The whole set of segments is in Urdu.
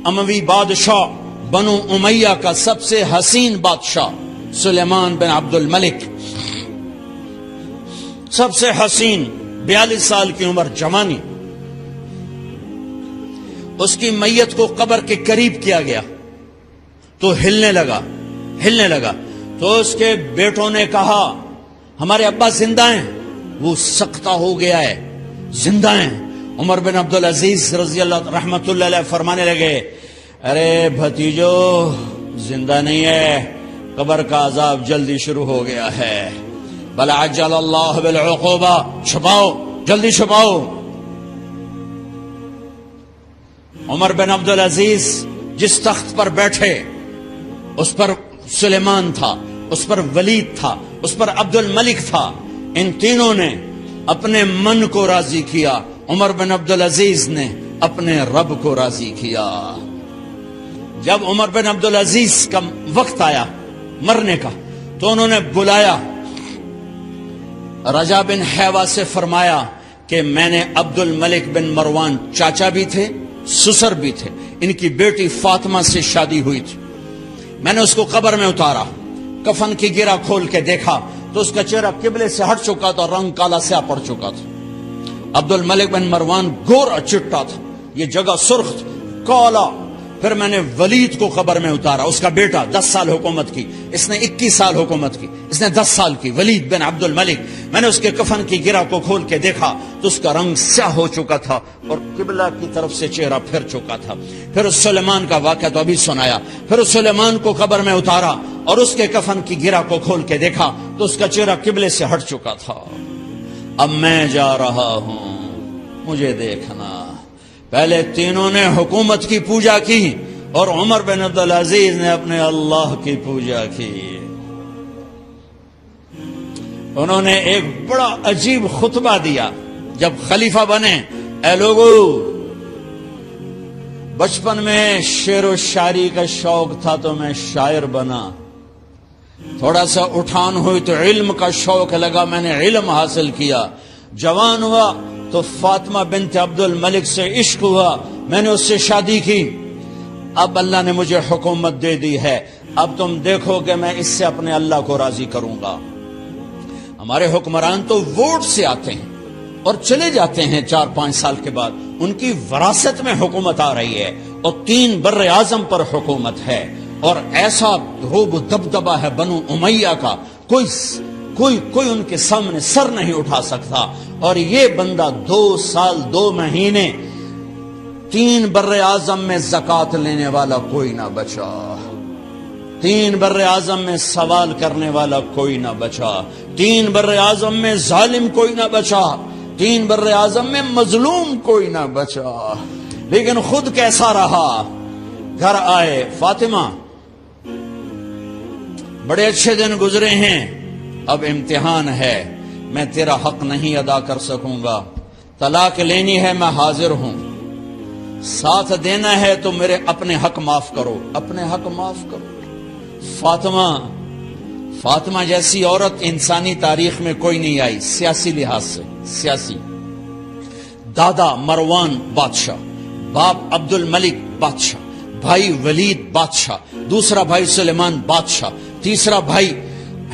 اموی بادشاہ بنو امیہ کا سب سے حسین بادشاہ سلیمان بن عبد الملک، سب سے حسین، 42 سال کی عمر، جوانی، اس کی میت کو قبر کے قریب کیا گیا تو ہلنے لگا تو اس کے بیٹوں نے کہا ہمارے ابا زندہ ہیں، وہ سکتہ ہو گیا ہے، زندہ ہیں۔ عمر بن عبدالعزیز رضی اللہ رحمت اللہ علیہ فرمانے لگے ارے بھتیجو زندہ نہیں ہے، قبر کا عذاب جلدی شروع ہو گیا ہے، بل عجل اللہ بالعقوبہ، چھپاؤ، جلدی چھپاؤ۔ عمر بن عبدالعزیز جس تخت پر بیٹھے اس پر سلیمان تھا، اس پر ولید تھا، اس پر عبد الملک تھا، ان تینوں نے اپنے من کو راضی کیا، عمر بن عبدالعزیز نے اپنے رب کو راضی کیا۔ جب عمر بن عبدالعزیز کا وقت آیا مرنے کا تو انہوں نے بلایا رجا بن حیوہ سے، فرمایا کہ میں نے عبد الملک بن مروان چاچا بھی تھے، سسر بھی تھے، ان کی بیٹی فاطمہ سے شادی ہوئی تھی، میں نے اس کو قبر میں اتارا، کفن کی گرہ کھول کے دیکھا تو اس کا چہرہ قبلے سے ہٹ چکا تھا، رنگ کالا سیاہ پڑ چکا تھا۔ عبد الملک بن مروان گورا چٹا تھا، یہ جگہ سرخ تھی، کالا۔ پھر میں نے ولید کو قبر میں اتارا، اس کا بیٹا 10 سال حکومت کی، اس نے 21 سال حکومت کی، اس نے 10 سال کی، ولید بن عبد الملک۔ میں نے اس کے کفن کی گرہ کو کھول کے دیکھا تو اس کا رنگ سیاہ ہو چکا تھا اور قبلہ کی طرف سے چہرہ پھر چکا تھا۔ پھر اس سلیمان کا واقعہ تو ابھی سنایا، پھر اس سلیمان کو قبر میں اتارا اور اس کے کفن کی گرہ کو کھول کے دیکھا تو اس کا چہرہ قبلے سے ہٹ چکا تھا۔ اب میں جا رہا ہوں، مجھے دیکھنا۔ پہلے تینوں نے حکومت کی پوجا کی اور عمر بن عبدالعزیز نے اپنے اللہ کی پوجا کی۔ انہوں نے ایک بڑا عجیب خطبہ دیا جب خلیفہ بنے، اے لوگو، بچپن میں شعر و شاعری کا شوق تھا تو میں شاعر بنا، تھوڑا سا اٹھان ہوئی تو علم کا شوق لگا، میں نے علم حاصل کیا، جوان ہوا تو فاطمہ بنت عبد الملک سے عشق ہوا، میں نے اس سے شادی کی، اب اللہ نے مجھے حکومت دے دی ہے، اب تم دیکھو کہ میں اس سے اپنے اللہ کو راضی کروں گا۔ ہمارے حکمران تو ووٹ سے آتے ہیں اور چلے جاتے ہیں 4-5 سال کے بعد، ان کی وراثت میں حکومت آ رہی ہے اور 3 بر اعظم پر حکومت ہے، اور ایسا روب دبدبہ ہے بنو امیہ کا، کوئی ان کے سامنے سر نہیں اٹھا سکتا، اور یہ بندہ 2 سال 2 مہینے 3 بر اعظم میں زکوٰۃ لینے والا کوئی نہ بچا، 3 بر اعظم میں سوال کرنے والا کوئی نہ بچا، 3 بر اعظم میں ظالم کوئی نہ بچا، 3 بر اعظم میں مظلوم کوئی نہ بچا، لیکن خود کیسا رہا؟ گھر آئے، فاطمہ بڑے اچھے دن گزرے ہیں، اب امتحان ہے، میں تیرا حق نہیں ادا کر سکوں گا، طلاق لینی ہے میں حاضر ہوں، ساتھ دینا ہے تو میرے اپنے حق معاف کرو، اپنے حق معاف کرو۔ فاطمہ جیسی عورت انسانی تاریخ میں کوئی نہیں آئی، سیاسی لحاظ سے، سیاسی، دادا مروان بادشاہ، باپ عبد الملک بادشاہ، بھائی ولید بادشاہ، دوسرا بھائی سلیمان بادشاہ، تیسرا بھائی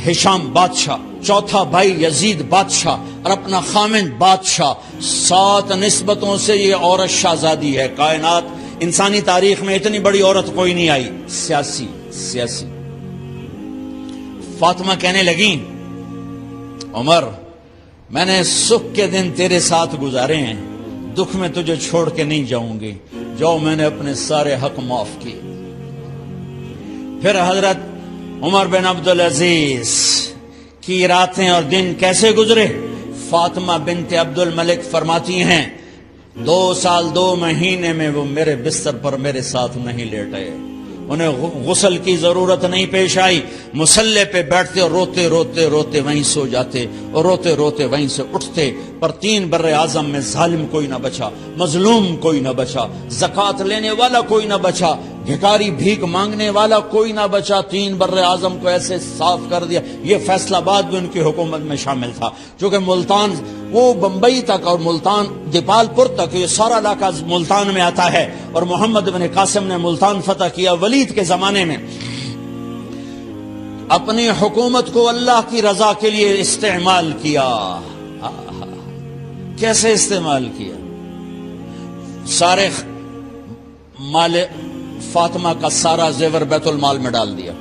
ہشام بادشاہ، چوتھا بھائی یزید بادشاہ، اور اپنا خامند بادشاہ، 7 نسبتوں سے یہ عورت شہزادی ہے۔ کائنات انسانی تاریخ میں اتنی بڑی عورت کوئی نہیں آئی، سیاسی۔ فاطمہ کہنے لگیں عمر، میں نے سکھ کے دن تیرے ساتھ گزارے ہیں، دکھ میں تجھے چھوڑ کے نہیں جاؤں گی، جو میں نے اپنے سارے حق معاف کیے۔ پھر حضرت عمر بن عبدالعزیز کی راتیں اور دن کیسے گزرے؟ فاطمہ بنت عبد الملک فرماتی ہیں 2 سال 2 مہینے میں وہ میرے بستر پر میرے ساتھ نہیں لیٹے، انہیں غسل کی ضرورت نہیں پیش آئی، مصلے پہ بیٹھتے اور روتے روتے روتے وہیں سو جاتے اور روتے روتے وہیں سے اٹھتے، پر 3 بر اعظم میں ظالم کوئی نہ بچا، مظلوم کوئی نہ بچا، زکوٰۃ لینے والا کوئی نہ بچا، بھکاری بھیک مانگنے والا کوئی نہ بچا، 3 بر اعظم کو ایسے صاف کر دیا۔ یہ فیصلہ آباد بھی ان کی حکومت میں شامل تھا، چونکہ ملتان وہ بمبئی تک اور ملتان دیپال پور تک یہ سارا علاقہ ملتان میں آتا ہے، اور محمد بن قاسم نے ملتان فتح کیا ولید کے زمانے میں۔ اپنی حکومت کو اللہ کی رضا کے لیے استعمال کیا۔ کیسے استعمال کیا؟ سارے مال فاطمہ کا سارا زیور بیت المال میں ڈال دیا،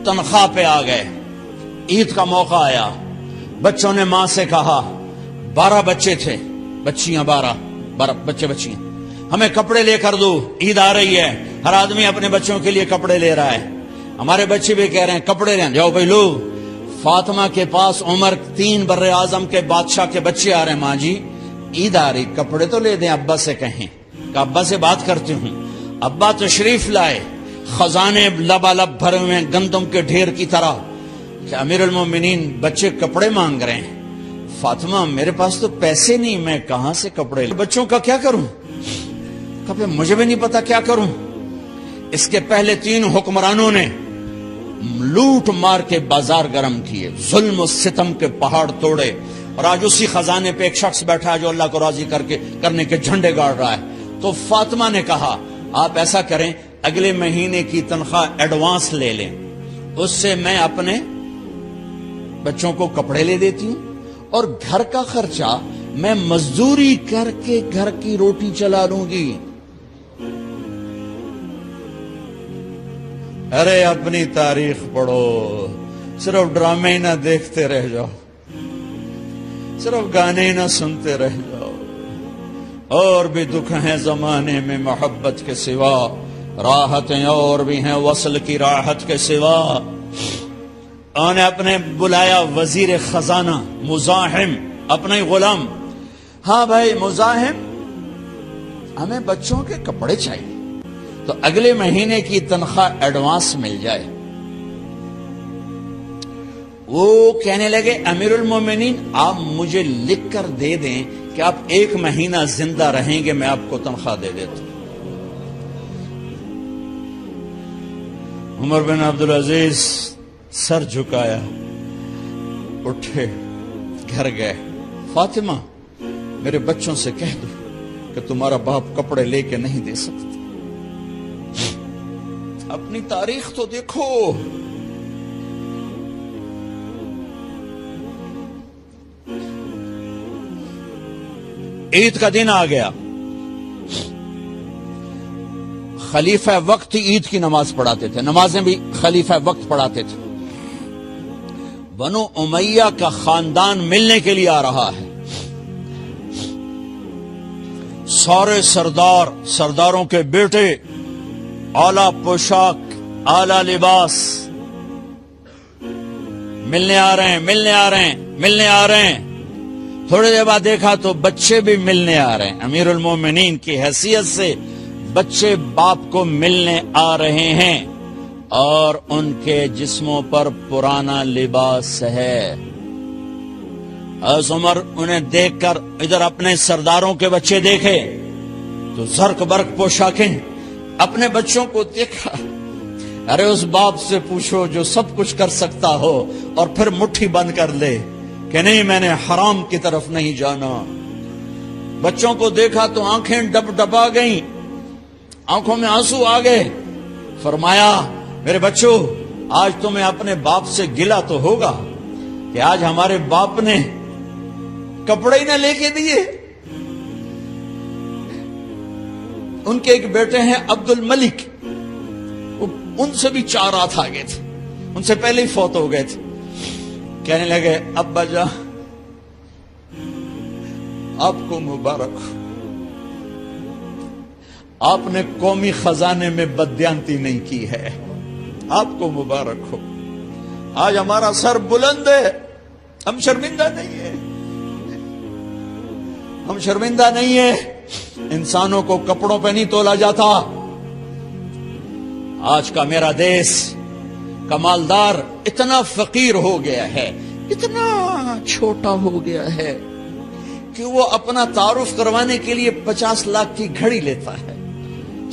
تنخواہ پہ آ گئے، عید کا موقع آیا، بچوں نے ماں سے کہا، 12 بچے تھے، بچیاں 12 بچے بچیاں، ہمیں کپڑے لے کر دو، عید آ رہی ہے، ہر آدمی اپنے بچوں کے لیے کپڑے لے رہا ہے، ہمارے بچے بھی کہہ رہے ہیں کپڑے لیں، جاؤ بھائی لو۔ فاطمہ کے پاس عمر 3 بر اعظم کے بادشاہ کے بچے آ رہے ہیں، ماں جی عید آ رہی، کپڑے تو لے دیں، ابا سے کہیں کہ ابا سے بات کرتی ہوں۔ ابا تشریف لائے، خزانے لبالب بھرے ہوئے گندم کے ڈھیر کی طرح، کہ امیر المومنین بچے کپڑے مانگ رہے ہیں۔ فاطمہ میرے پاس تو پیسے نہیں، میں کہاں سے کپڑے لوں، بچوں کا کیا کروں؟ کہا مجھے بھی نہیں پتا کیا کروں۔ اس کے پہلے 3 حکمرانوں نے لوٹ مار کے بازار گرم کیے، ظلم و ستم کے پہاڑ توڑے، اور آج اسی خزانے پہ ایک شخص بیٹھا ہے جو اللہ کو راضی کرنے کے جھنڈے گاڑ رہا ہے۔ تو فاطمہ نے کہا آپ ایسا کریں، اگلے مہینے کی تنخواہ ایڈوانس لے لیں، اس سے میں اپنے بچوں کو کپڑے لے دیتی ہوں، اور گھر کا خرچہ میں مزدوری کر کے گھر کی روٹی چلا لوں گی۔ ارے اپنی تاریخ پڑھو، صرف ڈرامے ہی نہ دیکھتے رہ جاؤ، صرف گانے نہ سنتے رہ جاؤ، اور بھی دکھ ہیں زمانے میں محبت کے سوا، راحتیں اور بھی ہیں وصل کی راحت کے سوا۔ انہوں نے اپنے بلایا وزیر خزانہ مزاحم، اپنے غلام، ہاں بھائی مزاحم ہمیں بچوں کے کپڑے چاہیے، تو اگلے مہینے کی تنخواہ ایڈوانس مل جائے۔ وہ کہنے لگے امیر المومنین آپ مجھے لکھ کر دے دیں کہ آپ 1 مہینہ زندہ رہیں گے، میں آپ کو تنخواہ دے دیتا ہوں۔ عمر بن عبدالعزیز سر جھکایا، اٹھے، گھر گئے، فاطمہ میرے بچوں سے کہہ دو کہ تمہارا باپ کپڑے لے کے نہیں دے سکتا۔ اپنی تاریخ تو دیکھو، عید کا دن آ گیا، خلیفہ وقت عید کی نماز پڑھاتے تھے، نمازیں بھی خلیفہ وقت پڑھاتے تھے۔ بنو امیہ کا خاندان ملنے کے لیے آ رہا ہے، سارے سرداروں کے بیٹے، اعلیٰ پوشاک، اعلیٰ لباس، ملنے آ رہے ہیں۔ تھوڑی دیر بعد دیکھا تو بچے بھی ملنے آ رہے ہیں، امیر المومنین کی حیثیت سے بچے باپ کو ملنے آ رہے ہیں، اور ان کے جسموں پر پرانا لباس ہے۔ حضرت عمر انہیں دیکھ کر ادھر اپنے سرداروں کے بچے دیکھے تو زرق برق پوشاکیں، اپنے بچوں کو دیکھا، ارے اس باپ سے پوچھو جو سب کچھ کر سکتا ہو اور پھر مٹھی بند کر لے کہ نہیں میں نے حرام کی طرف نہیں جانا۔ بچوں کو دیکھا تو آنکھیں ڈبا گئیں، آنکھوں میں آنسو آ گئے۔ فرمایا میرے بچوں آج تمہیں اپنے باپ سے گلہ تو ہوگا کہ آج ہمارے باپ نے کپڑے ہی نہ لے کے دیے۔ ان کے ایک بیٹے ہیں عبد الملک، ان سے بھی 4 رات آگے تھے، ان سے پہلے ہی فوت ہو گئے تھے۔ کہنے لگے ابا جان آپ کو مبارک ہو، آپ نے قومی خزانے میں بددیانتی نہیں کی ہے، آپ کو مبارک ہو۔ آج ہمارا سر بلند ہے، ہم شرمندہ نہیں ہیں، انسانوں کو کپڑوں پہ نہیں تولا جاتا۔ آج کا میرا دیس کا مالدار اتنا فقیر ہو گیا ہے، اتنا چھوٹا ہو گیا ہے کہ وہ اپنا تعارف کروانے کے لیے 50 لاکھ کی گھڑی لیتا ہے،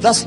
10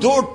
2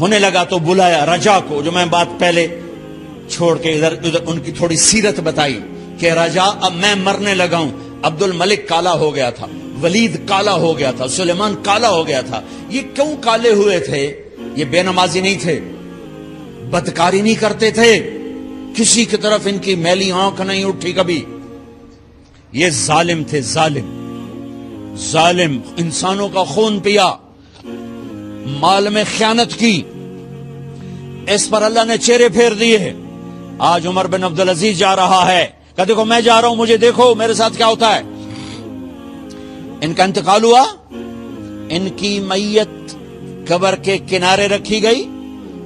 ہونے لگا تو بلایا رجا کو، جو میں بات پہلے چھوڑ کے ادھر ان کی تھوڑی سیرت بتائی کہ رجا اب میں مرنے لگا ہوں۔ عبد الملک کالا ہو گیا تھا، ولید کالا ہو گیا تھا، سلیمان کالا ہو گیا تھا۔ یہ کیوں کالے ہوئے تھے؟ یہ بے نمازی نہیں تھے، بدکاری نہیں کرتے تھے، کسی کی طرف ان کی میلی آنکھ نہیں اٹھی کبھی۔ یہ ظالم تھے، ظالم انسانوں کا خون پیا، مال میں خیانت کی، اس پر اللہ نے چہرے پھیر دیے۔ آج عمر بن عبدالعزیز جا رہا ہے کہ دیکھو میں جا رہا ہوں، مجھے دیکھو میرے ساتھ کیا ہوتا ہے۔ ان کا انتقال ہوا، ان کی میت قبر کے کنارے رکھی گئی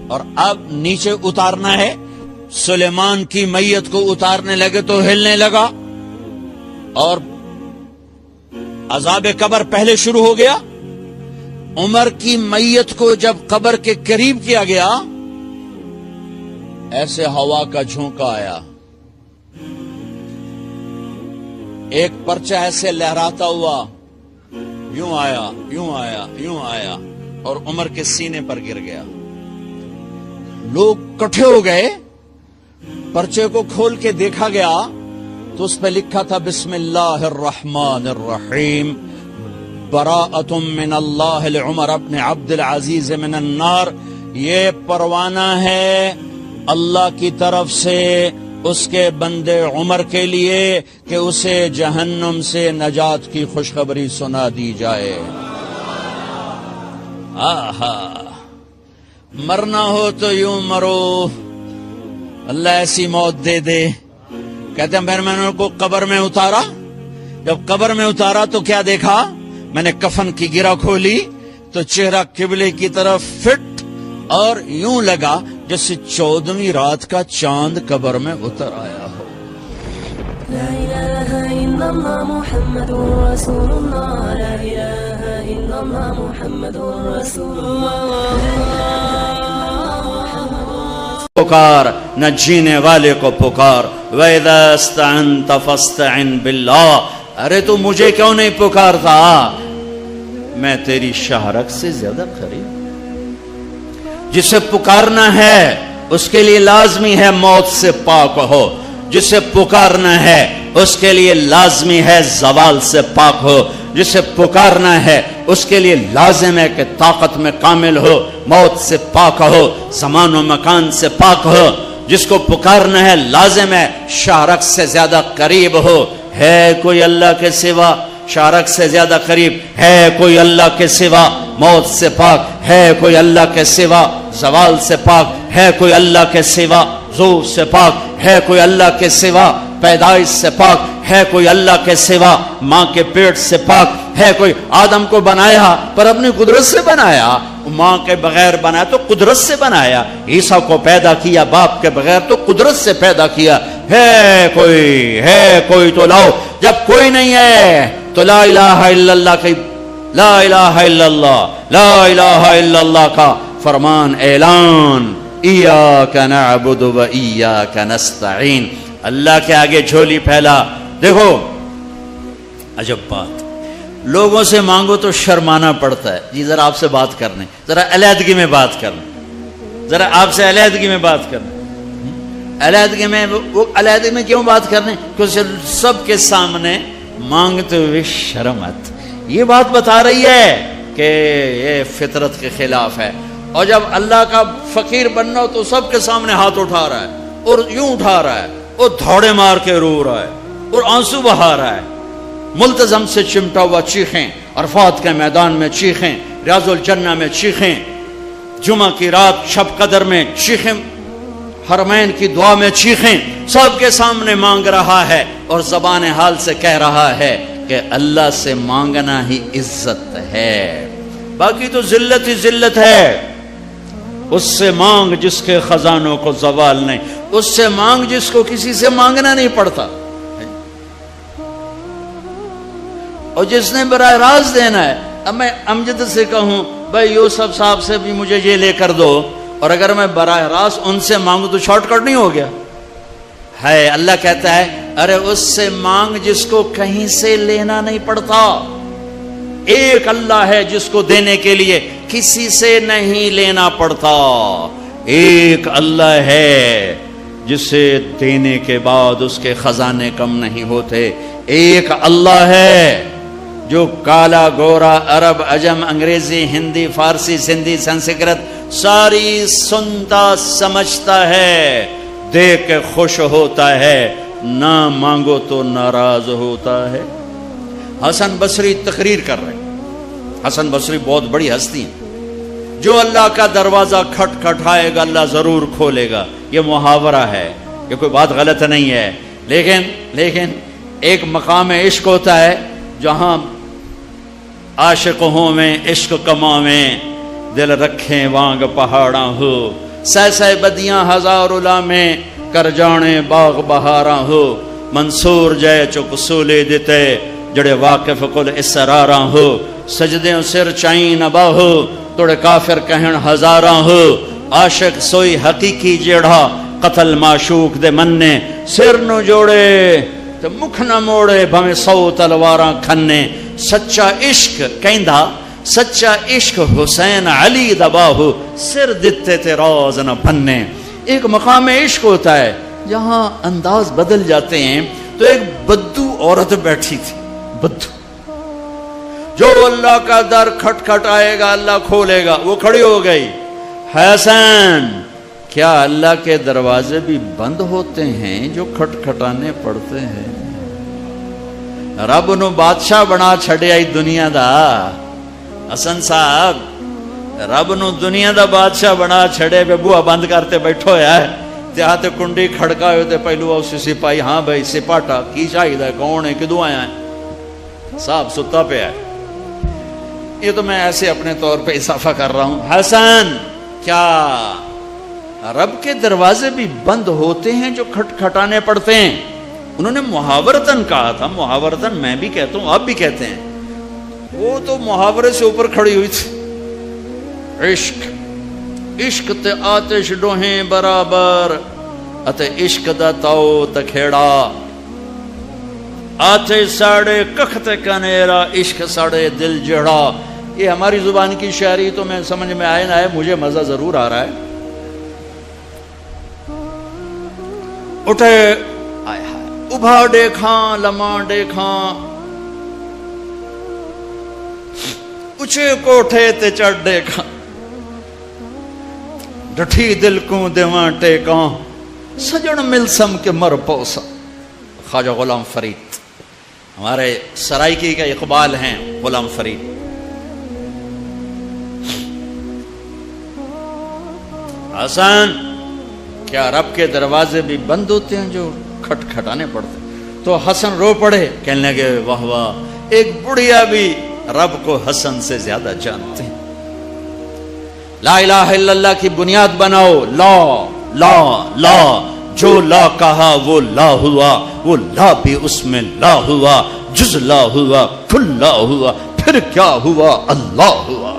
اور اب نیچے اتارنا ہے۔ سلیمان کی میت کو اتارنے لگے تو ہلنے لگا اور عذاب قبر پہلے شروع ہو گیا۔ عمر کی میت کو جب قبر کے قریب کیا گیا، ایسے ہوا کا جھونکا آیا، ایک پرچہ ایسے لہراتا ہوا یوں آیا، یوں آیا، یوں آیا اور عمر کے سینے پر گر گیا۔ لوگ کٹھے ہو گئے، پرچے کو کھول کے دیکھا گیا تو اس پہ لکھا تھا بسم اللہ الرحمن الرحیم براءۃ من اللہ لعمر بن عبد العزیز من النار۔ یہ پروانہ ہے اللہ کی طرف سے اس کے بندے عمر کے لیے کہ اسے جہنم سے نجات کی خوشخبری سنا دی جائے۔ آہا، مرنا ہو تو یوں مرو، اللہ ایسی موت دے دے۔ کہتے ہیں پھر میں نے ان کو قبر میں اتارا، جب قبر میں اتارا تو کیا دیکھا؟ میں نے کفن کی گرہ کھولی تو چہرہ قبلے کی طرف فٹ اور یوں لگا جیسے 14ویں رات کا چاند قبر میں اتر آیا ہو۔ لا الہ الا اللہ محمد رسول اللہ، لا الہ الا اللہ محمد رسول اللہ۔ پکار نہ جینے والے کو پکار، وَإِذَا اسْتَعَنْتَ فَاسْتَعِنْ بِاللَّهِ۔ ارے تو مجھے کیوں نہیں پکارتا؟ میں تیری شہرک سے زیادہ قریب۔ جسے پکارنا ہے اس کے لیے لازمی ہے موت سے پاک ہو، جسے پکارنا ہے اس کے لیے لازمی ہے زوال سے پاک ہو، جسے پکارنا ہے اس کے لیے لازم ہے کہ طاقت میں کامل ہو، موت سے پاک ہو، زمان و مکان سے پاک ہو۔ جس کو پکارنا ہے لازم ہے شہرک سے زیادہ قریب ہو۔ ہے کوئی اللہ کے سوا شہرک سے زیادہ قریب؟ ہے کوئی اللہ کے سوا موت سے پاک؟ ہے کوئی اللہ کے سوا زوال سے پاک؟ ہے کوئی اللہ کے سوا زور سے پاک؟ ہے کوئی اللہ کے سوا پیدائش سے پاک؟ ہے کوئی اللہ کے سوا ماں کے پیٹ سے پاک؟ ہے کوئی؟ آدم کو بنایا پر اپنی قدرت سے بنایا، ماں کے بغیر بنایا تو قدرت سے بنایا۔ عیسیٰ کو پیدا کیا باپ کے بغیر تو قدرت سے پیدا کیا۔ ہے کوئی تو لاؤ۔ جب کوئی نہیں ہے تو لا الہ الا اللہ کی، لا الہ الا اللہ، لا الہ الا اللہ کا فرمان اعلان، ایاک نعبد و ایاک نستعین۔ اللہ کے آگے جھولی پھیلا۔ دیکھو عجب بات، لوگوں سے مانگو تو شرمانا پڑتا ہے، جی ذرا آپ سے بات کرنے، ذرا علیحدگی میں بات کرنا، ذرا آپ سے علیحدگی میں بات کرنا۔ علیحدگی میں وہ علیحدگی میں کیوں بات کرنے؟ کیونکہ سب کے سامنے مانگتے ہوئے شرم آتی۔ یہ بات بتا رہی ہے کہ یہ فطرت کے خلاف ہے۔ اور جب اللہ کا فقیر بننا ہو تو سب کے سامنے ہاتھ اٹھا رہا ہے اور یوں اٹھا رہا ہے اور دھوڑے مار کے رو رہا ہے اور آنسو بہا رہا ہے، ملتزم سے چمٹا ہوا چیخیں، عرفات کے میدان میں چیخیں، ریاض الجنہ میں چیخیں، جمعہ کی رات شب قدر میں چیخیں، حرمین کی دعا میں چیخیں، سب کے سامنے مانگ رہا ہے اور زبان حال سے کہہ رہا ہے کہ اللہ سے مانگنا ہی عزت ہے، باقی تو ذلت ہی ذلت ہے۔ اس سے مانگ جس کے خزانوں کو زوال نہیں، اس سے مانگ جس کو کسی سے مانگنا نہیں پڑتا، اور جس نے براہ راست دینا ہے۔ اب میں امجد سے کہوں بھائی یوسف صاحب سے بھی مجھے یہ لے کر دو، اور اگر میں براہ راست ان سے مانگوں تو شارٹ کٹ نہیں ہو گیا ہے؟ اللہ کہتا ہے ارے اس سے مانگ جس کو کہیں سے لینا نہیں پڑتا۔ ایک اللہ ہے جس کو دینے کے لیے کسی سے نہیں لینا پڑتا. ایک اللہ ہے جسے دینے کے بعد اس کے خزانے کم نہیں ہوتے. ایک اللہ ہے جو کالا گورا عرب عجم انگریزی ہندی فارسی سندھی سنسکرت ساری سنتا سمجھتا ہے, دیکھ کے خوش ہوتا ہے, نہ مانگو تو ناراض ہوتا ہے. حسن بصری تقریر کر رہے ہیں. حسن بصری بہت بڑی ہستی ہیں. جو اللہ کا دروازہ کھٹکھٹائے گا اللہ ضرور کھولے گا. یہ محاورہ ہے, یہ کوئی بات غلط نہیں ہے. لیکن ایک مقام عشق ہوتا ہے جہاں عاشق ہوں میں عشق کماویں, دل رکھیں وانگ پہاڑاں ہو, سہ بدیاں ہزار علامیں کر جانے باغ بہاراں ہو. منصور جے چک سولے دیتے جڑے واقف کل اسراراں ہو. سجدیں سر چائیں نبا ہو توڑے کافر کہن ہزاراں ہو. عاشق سوئی حقیقی جیڑا قتل معشوق دے مننے, سر نو جوڑے تے مکھ نہ موڑے بھویں 100 تلواراں کھنے. سچا عشق کہندا سچا عشق حسین علی دباہو, سر دتے تے راز نہ بننے. ایک مقام عشق ہوتا ہے جہاں انداز بدل جاتے ہیں. تو ایک بدو عورت بیٹھی تھی, بدو, جو اللہ کا در کھٹ آئے گا اللہ کھولے گا. وہ کھڑی ہو گئی, حسین کیا اللہ کے دروازے بھی بند ہوتے ہیں جو کھٹکھٹانے پڑتے ہیں؟ رب نو بادشاہ بنا چھڑیا ہی دنیا دا. حسن صاحب رب نو دنیا دا بادشاہ بنا چھڑے پہ بوہا بند کرتے بیٹھو ہے. تے کنڈی کھڑکا ہوتے پہلو اسی سپاہی, ہاں بھائی سپاٹا کی شاہد ہے, کون ہے, کدوں آیا ہے؟ صاحب ستا پہ ہے. یہ تو میں ایسے اپنے طور پہ اضافہ کر رہا ہوں. حسن کیا رب کے دروازے بھی بند ہوتے ہیں جو کھٹکھٹانے پڑتے ہیں؟ انہوں نے محاورتن کہا تھا. محاورتن میں بھی کہتا ہوں, آپ بھی کہتے ہیں. وہ تو محاورے سے اوپر کھڑی ہوئی تھی. عشق تے آتش ڈوہیں برابر اتے عشق دا تاؤ تکھیڑا. آتے ساڑے کخت کنیرا عشق ساڑے دل جڑا. یہ ہماری زبان کی شاعری تو میں سمجھ میں آئے نہ آئے, مجھے مزہ ضرور آ رہا ہے. اٹھے ابھا دیکھاں لمحہ دیکھاں, اچھے کوٹھے تے چڑھ دیکھاں, ڈٹھی دل کو دیواں ٹیکاں, سجن ملسم کے مر پوسا. خواجہ غلام فرید ہمارے سرائکی کا اقبال ہیں. غلام فرید حسن کیا رب کے دروازے بھی بند ہوتے ہیں جو کھٹکھٹانے پڑتے؟ تو حسن رو پڑے, کہنے لگے واہ واہ, ایک بڑھیا بھی رب کو حسن سے زیادہ جانتے ہیں. لا الہ الا اللہ کی بنیاد بناؤ. لا لا لا, جو لا کہا وہ لا ہوا, وہ لا بھی اس میں لا ہوا, جز لا ہوا, کل لا ہوا, پھر کیا ہوا, اللہ ہوا.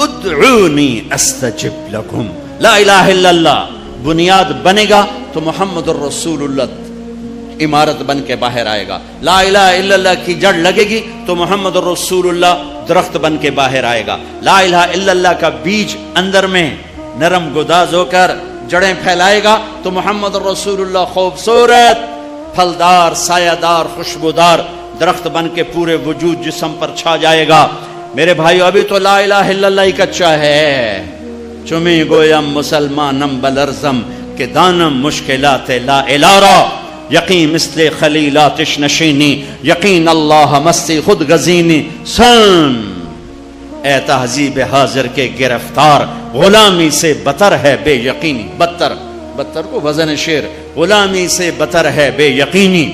ادعونی استجب لکم. لا الہ الا اللہ بنیاد بنے گا تو محمد الرسول اللہ عمارت بن کے باہر آئے گا. لا الہ الا اللہ کی جڑ لگے گی تو محمد الرسول اللہ درخت بن کے باہر آئے گا. لا الہ الا اللہ کا بیج اندر میں نرم گداز ہو کر جڑیں پھیلائے گا تو محمد الرسول اللہ خوبصورت پھلدار سایہ دار خوشبودار درخت بن کے پورے وجود جسم پر چھا جائے گا. میرے بھائیو ابھی تو لا الہ الا اللہ ہی کچا ہے. چمی گویم مسلمانم بلرزم کہ دانم مشکلات لا الارا, یقین مثل خلیلاتش نشینی, یقین اللہ مستی خود غزینی. سن اے تہذیب حاضر کے گرفتار, غلامی سے بتر ہے بے یقینی. بتر کو وزن شعر, غلامی سے بتر ہے بے یقینی.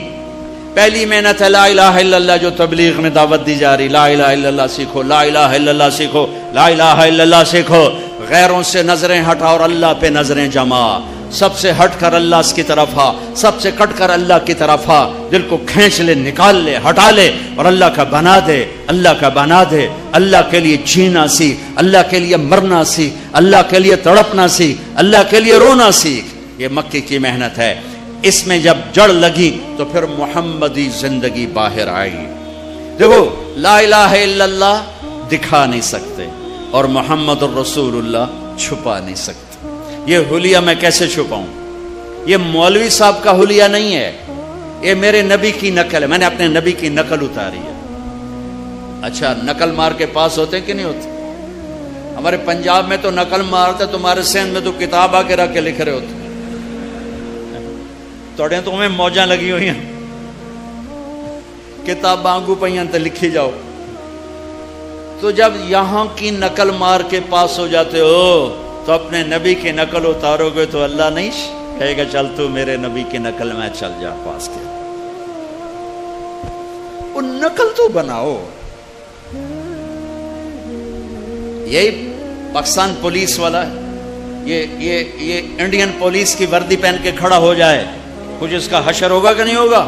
پہلی محنت ہے لا الہ الا اللہ جو تبلیغ میں دعوت دی جا رہی. لا الہ الا اللہ سیکھو, لا الہ الا اللہ سیکھو, لا الہ الا اللہ سیکھو. غیروں سے نظریں ہٹا اور اللہ پہ نظریں جما. سب سے ہٹ کر اللہ کی طرف آ, سب سے کٹ کر اللہ کی طرف آ. دل کو کھینچ لے, نکال لے, ہٹا لے اور اللہ کا بنا دے, اللہ کا بنا دے. اللہ کے لیے جینا سیکھ, اللہ کے لیے مرنا سیکھ, اللہ کے لیے تڑپنا سیکھ, اللہ کے لیے رونا سیکھ. یہ مکی کی محنت ہے. اس میں جب جڑ لگی تو پھر محمدی زندگی باہر آئی. دیکھو لا الہ الا اللہ دکھا نہیں سکتے اور محمد الرسول اللہ چھپا نہیں سکتے۔ یہ حلیہ میں کیسے چھپاؤں؟ یہ مولوی صاحب کا حلیہ نہیں ہے، یہ میرے نبی کی نقل ہے، میں نے اپنے نبی کی نقل اتاری ہے۔ اچھا نقل مار کے پاس ہوتے کہ نہیں ہوتے؟ ہمارے پنجاب میں تو نقل مارتے، تمہارے سندھ میں تو کتاب آ کے رکھ کے لکھ رہے ہوتے۔ توڑے تو ہمیں موجاں لگی ہوئی ہیں، کتاب آنگو پہیاں تے لکھی جاؤ۔ تو جب یہاں کی نقل مار کے پاس ہو جاتے ہو تو اپنے نبی کی نقل اتارو گے تو اللہ نہیں کہے گا چل تو میرے نبی کی نقل میں چل جا پاس کے، وہ نقل تو بناؤ۔ یہی پاکستان پولیس والا ہے، یہ انڈین پولیس کی وردی پہن کے کھڑا ہو جائے، کچھ اس کا حشر ہوگا کہ نہیں ہوگا؟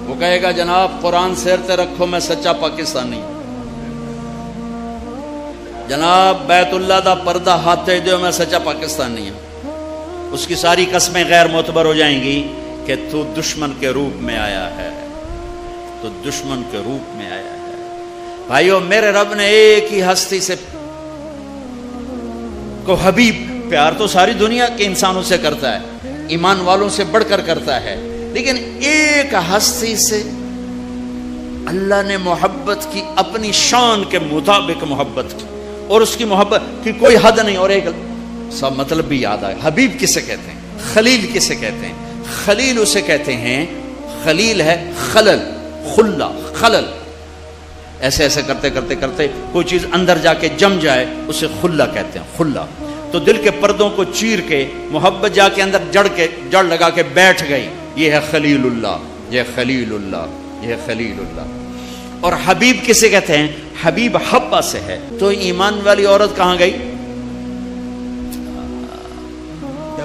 وہ کہے گا جناب قرآن سیرتے رکھو میں سچا پاکستانی، جناب بیت اللہ دا پردہ ہاتھ دیو میں سچا پاکستانی ہوں۔ اس کی ساری قسمیں غیر معتبر ہو جائیں گی کہ تو دشمن کے روپ میں آیا ہے، تو دشمن کے روپ میں آیا ہے۔ بھائیو میرے رب نے ایک ہی ہستی سے کو حبیب، پیار تو ساری دنیا کے انسانوں سے کرتا ہے، ایمان والوں سے بڑھ کر کرتا ہے، لیکن ایک ہستی سے اللہ نے محبت کی، اپنی شان کے مطابق محبت کی، اور اس کی محبت کی کوئی حد نہیں۔ اور ایک سب مطلب بھی یاد آئے، حبیب کسے کہتے ہیں؟ خلیل کسے کہتے ہیں؟ خلیل اسے کہتے ہیں، خلیل ہے خلل، خلا، خلل، ایسے ایسے کرتے کرتے کرتے کوئی چیز اندر جا کے جم جائے اسے خلا کہتے ہیں، خلا۔ تو دل کے پردوں کو چیر کے محبت جا کے اندر جڑ لگا کے بیٹھ گئی، یہ ہے خلیل اللہ، یہ خلیل اللہ، یہ خلیل اللہ۔ اور حبیب کسے کہتے ہیں؟ حبیب حبہ سے ہے۔ تو ایمان والی عورت کہاں گئی؟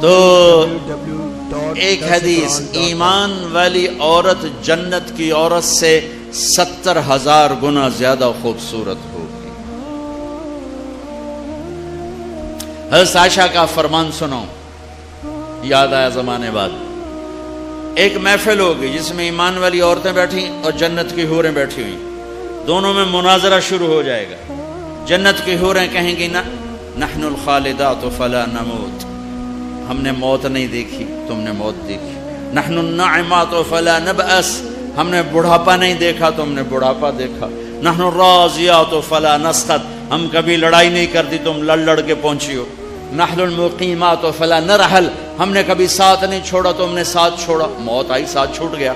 تو ایک حدیث، ایمان والی عورت جنت کی عورت سے 70,000 گنا زیادہ خوبصورت ہوگی۔ حضرت عائشہ کا فرمان سنو، یاد آیا زمانے بعد، ایک محفل ہوگی جس میں ایمان والی عورتیں بیٹھی اور جنت کی حوریں بیٹھی ہوئی، دونوں میں مناظرہ شروع ہو جائے گا۔ جنت کی حوریں کہیں گی نحن الخالدات فلا نموت، ہم نے موت نہیں دیکھی، تم نے موت دیکھی۔ نحن الناعمات فلا نبأس، ہم نے بڑھاپا نہیں دیکھا، تم نے بڑھاپا دیکھا۔ نحن الراضیات فلا نسخط، ہم کبھی لڑائی نہیں کرتی، تم لڑ کے پہنچی ہو۔ نحن المقیمات فلا نرحل، ہم نے کبھی ساتھ نہیں چھوڑا، تم نے ساتھ چھوڑا، موت آئی ساتھ چھوٹ گیا۔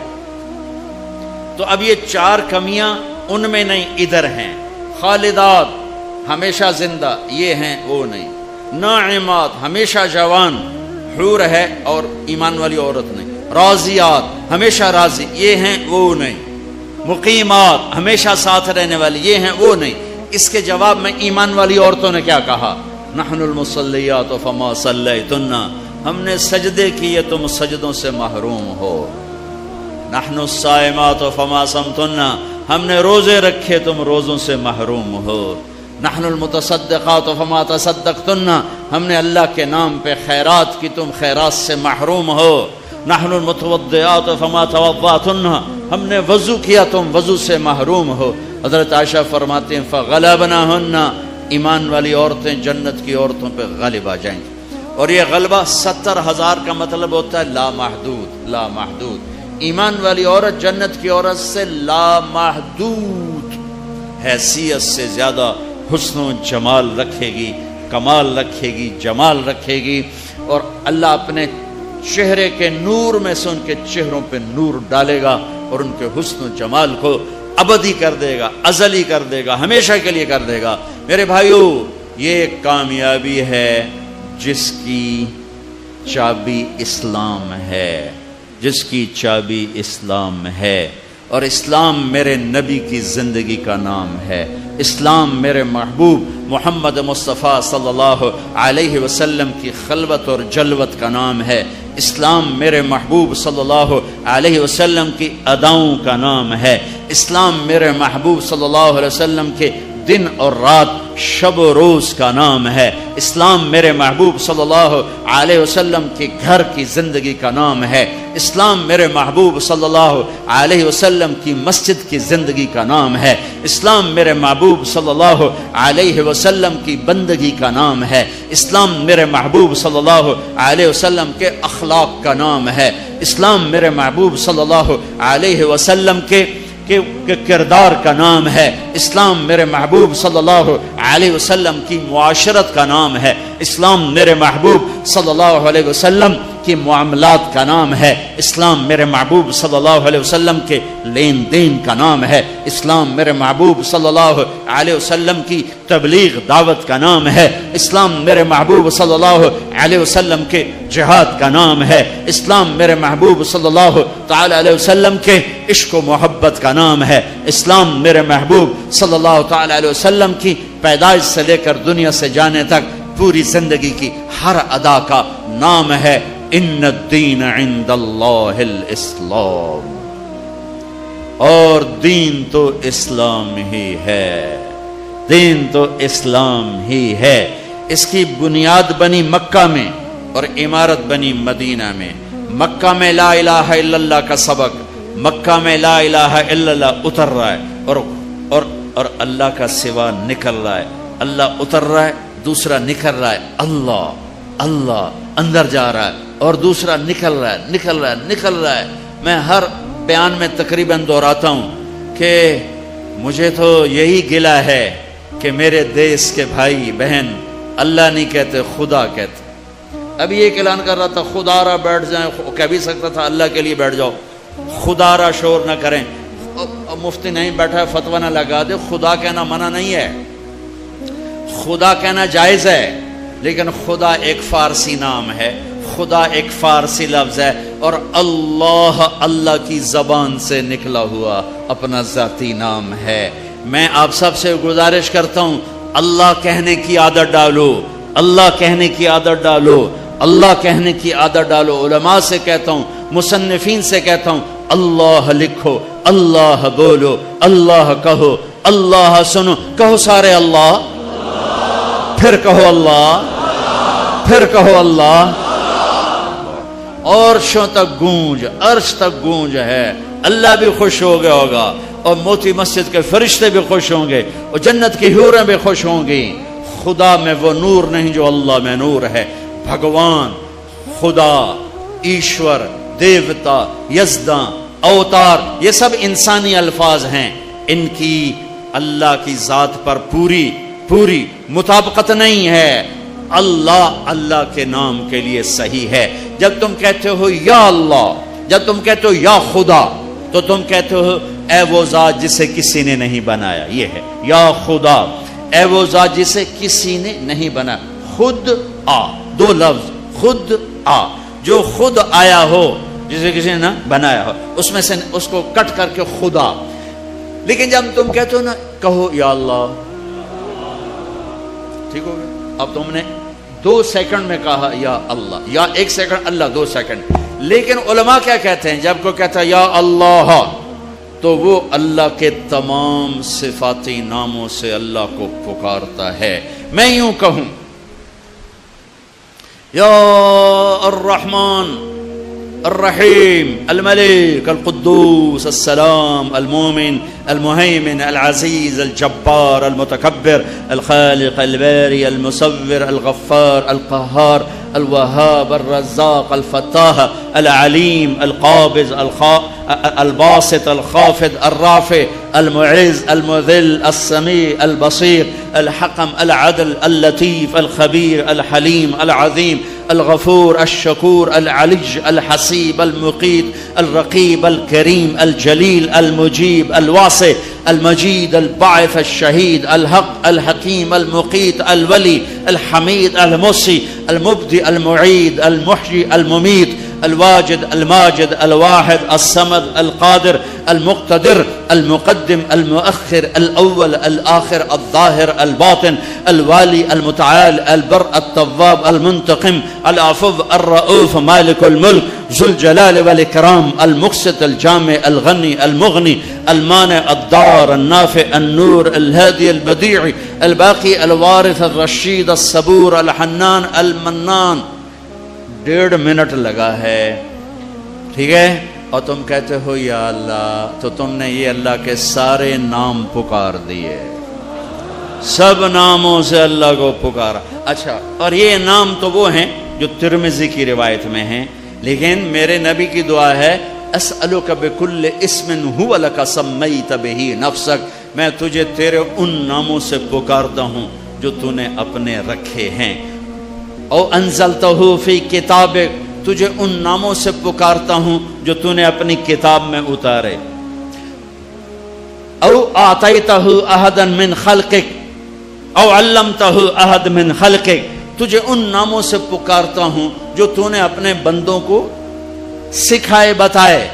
تو اب یہ 4 کمیاں ان میں نہیں، ادھر ہیں۔ خالدات ہمیشہ زندہ، یہ ہیں وہ نہیں۔ ناعمات ہمیشہ جوان، حور ہے اور ایمان والی عورت نہیں۔ راضیات ہمیشہ راضی، یہ ہیں وہ نہیں۔ مقیمات ہمیشہ ساتھ رہنے والی، یہ ہیں وہ نہیں۔ اس کے جواب میں ایمان والی عورتوں نے کیا کہا؟ نحن المصلیات فما صلیتن، ہم نے سجدے کیے تم سجدوں سے محروم ہو۔ نحن الصائمات فما صمتن، ہم نے روزے رکھے تم روزوں سے محروم ہو۔ نحن المتصدقات فما تصدقتن، ہم نے اللہ کے نام پہ خیرات کی تم خیرات سے محروم ہو۔ نحن المتوضئات فما توضأتن، ہم نے وضو کیا تم وضو سے محروم ہو۔ حضرت عائشہ فرماتے ہیں فغلبناہن، ایمان والی عورتیں جنت کی عورتوں پہ غالب آ جائیں گی۔ اور یہ غلبہ 70,000 کا مطلب ہوتا ہے لامحدود، لامحدود۔ ایمان والی عورت جنت کی عورت سے لامحدود حیثیت سے زیادہ حسن و جمال رکھے گی، کمال رکھے گی، جمال رکھے گی، اور اللہ اپنے چہرے کے نور میں سے ان کے چہروں پہ نور ڈالے گا اور ان کے حسن و جمال کو ابدی کر دے گا، ازلی کر دے گا، ہمیشہ کے لیے کر دے گا۔ میرے بھائیو، یہ کامیابی ہے جس کی چابی اسلام ہے، جس کی چابی اسلام ہے، اور اسلام میرے نبی کی زندگی کا نام ہے۔ اسلام میرے محبوب محمد مصطفیٰ صلی اللہ علیہ وسلم کی خلوت اور جلوت کا نام ہے۔ اسلام میرے محبوب صلی اللہ علیہ وسلم کی اداؤں کا نام ہے۔ اسلام میرے محبوب صلی اللہ علیہ وسلم کے دن اور رات شب و روز کا نام ہے، اسلام میرے محبوب صلی اللہ علیہ وسلم کے گھر کی زندگی کا نام ہے، اسلام میرے محبوب صلی اللہ علیہ وسلم کی مسجد کی زندگی کا نام ہے، اسلام میرے محبوب صلی اللہ علیہ وسلم کی بندگی کا نام ہے، اسلام میرے محبوب صلی اللہ علیہ وسلم کے اخلاق کا نام ہے، اسلام میرے محبوب صلی اللہ علیہ وسلم کے کردار کا نام ہے، اسلام میرے محبوب صلی اللہ علیہ وسلم کی معاشرت کا نام ہے، اسلام میرے محبوب صلی اللہ علیہ وسلم کی معاملات کا نام ہے، اسلام میرے محبوب صلی اللہ علیہ وسلم کے لین دین کا نام ہے، اسلام میرے محبوب صلی اللہ علیہ وسلم کی تبلیغ دعوت کا نام ہے، اسلام میرے محبوب صلی اللہ علیہ وسلم کے جہاد کا نام ہے، اسلام میرے محبوب صلی اللہ تعالی علیہ وسلم کے عشق و محبت کا نام ہے، اسلام میرے محبوب صلی اللہ تعالی علیہ وسلم کی پیدائش سے لے کر دنیا سے جانے تک پوری زندگی کی ہر ادا کا نام ہے ان الدین عند اللہ الاسلام، اور دین تو اسلام ہی ہے، دین تو اسلام ہی ہے۔ اس کی بنیاد بنی مکہ میں اور عمارت بنی مدینہ میں۔ مکہ میں لا الہ الا اللہ کا سبق، مکہ میں لا الہ الا اللہ اتر رہا ہے اور اللہ کا سوا نکل رہا ہے، اللہ اتر رہا ہے، دوسرا نکل رہا ہے، اللہ اندر جا رہا ہے اور دوسرا نکل رہا ہے۔ میں ہر بیان میں تقریباً دہراتا ہوں کہ مجھے تو یہی گلہ ہے کہ میرے دیس کے بھائی بہن اللہ نہیں کہتے، خدا کہتے۔ ابھی ایک اعلان کر رہا تھا خدا را بیٹھ جائیں، کہہ بھی سکتا تھا اللہ کے لیے بیٹھ جاؤ، خدا را شور نہ کریں۔ مفتی نہیں بیٹھا ہے فتویٰ نہ لگا دے، خدا کہنا منع نہیں ہے، خدا کہنا جائز ہے، لیکن خدا ایک فارسی نام ہے، خدا ایک فارسی لفظ ہے، اور اللہ کی زبان سے نکلا ہوا اپنا ذاتی نام ہے۔ میں آپ سب سے گزارش کرتا ہوں اللہ کہنے کی عادت ڈالو، اللہ کہنے کی عادت ڈالو، اللہ کہنے کی عادت ڈالو۔ علماء سے کہتا ہوں، مصنفین سے کہتا ہوں، اللہ لکھو، اللہ بولو، اللہ کہو، اللہ سنو، کہو سارے اللہ، پھر کہو اللہ، پھر کہو اللہ، عرشوں تک گونج، عرش تک گونج ہے۔ اللہ بھی خوش ہو گیا ہوگا، اور موتی مسجد کے فرشتے بھی خوش ہوں گے، اور جنت کی حوریں بھی خوش ہوں گی۔ خدا میں وہ نور نہیں جو اللہ میں نور ہے۔ بھگوان، خدا، ایشور، دیوتا، یزداں، اوتار، یہ سب انسانی الفاظ ہیں، ان کی اللہ کی ذات پر پوری مطابقت نہیں ہے۔ اللہ کے نام کے لیے صحیح ہے۔ جب تم کہتے ہو یا اللہ، جب تم کہتے ہو یا خدا، تو تم کہتے ہو اے وہ ذات جسے کسی نے نہیں بنایا، یہ ہے یا خدا، اے وہ ذات جسے کسی نے نہیں بنایا۔ خود آ، دو لفظ، خود آ، جو خود آیا ہو جسے کسی نے نہ بنایا ہو، اس میں سے اس کو کٹ کر کے خدا۔ لیکن جب تم کہتے ہو نا کہو یا اللہ، ٹھیک ہو گیا؟ اب تم نے 2 سیکنڈ میں کہا یا اللہ، یا 1 سیکنڈ اللہ، 2 سیکنڈ۔ لیکن علماء کیا کہتے ہیں؟ جب کوئی کہتا ہے یا اللہ، تو وہ اللہ کے تمام صفاتی ناموں سے اللہ کو پکارتا ہے۔ میں یوں کہوں یا الرحمن الرحیم الملک القدوس السلام المؤمن المهيمن العزيز الجبار المتكبر الخالق الباري المصور الغفار القهار الوهاب الرزاق الفتاح العليم القابض الباسط الخافض الرافع المعز المذل السميع البصير الحكم العدل اللطيف الخبير الحليم العظيم الغفور الشكور العلي الحسيب المقيت الرقيب الكريم الجليل المجيب الواسع المجيد الباعث الشهيد الحق الحكيم المقيت الولي الحميد المحصي المبدئ المعيد المحيي المميت الواجد الماجد الواحد الصمد القادر المقتدر المقدم المؤخر الأول الآخر الظاهر الباطن الوالي المتعال البر التواب المنتقم العفو الرؤوف مالك الملك ذو الجلال والإكرام المقسط الجامع الغني المغني المانع الضار النافع النور الهادي البديع الباقي الوارث الرشید الصبور الحنان المنان. 1.5 منٹ لگا ہے، ٹھیک ہے، اور تم کہتے ہو یا اللہ، تو تم نے یہ اللہ کے سارے نام پکار دیے، سب ناموں سے اللہ کو پکارا. اچھا، اور یہ نام تو وہ ہیں جو ترمذی کی روایت میں ہیں، لیکن میرے نبی کی دعا ہے اسألک بکل اسم هو لک سمیت بہ نفسک، میں تجھے تیرے ان ناموں سے پکارتا ہوں جو تو نے اپنے رکھے ہیں. او انزلتہ فی کتابک، تجھے ان ناموں سے پکارتا ہوں جو تو نے اپنی کتاب میں اتارے. او اعطیتہ احدا من خلقک او علمتہ احد من خلقک، تجھے ان ناموں سے پکارتا ہوں جو تو نے اپنے بندوں کو سکھائے بتائے.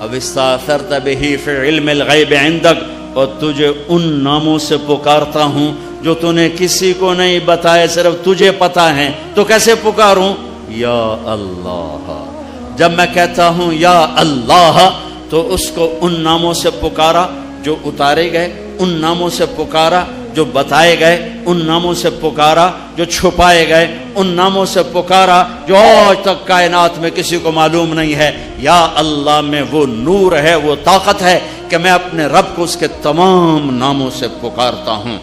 اب استاثرت بہ فی علم الغیب عندک، اور تجھے ان ناموں سے پکارتا ہوں جو تو نے کسی کو نہیں بتائے، صرف تجھے پتا ہے. تو کیسے پکاروں؟ یا اللہ. جب میں کہتا ہوں یا اللہ تو اس کو ان ناموں سے پکارا جو اتارے گئے، ان ناموں سے پکارا جو بتائے گئے، ان ناموں سے پکارا جو چھپائے گئے، ان ناموں سے پکارا جو آج تک کائنات میں کسی کو معلوم نہیں ہے. یا اللہ میں وہ نور ہے، وہ طاقت ہے کہ میں اپنے رب کو اس کے تمام ناموں سے پکارتا ہوں.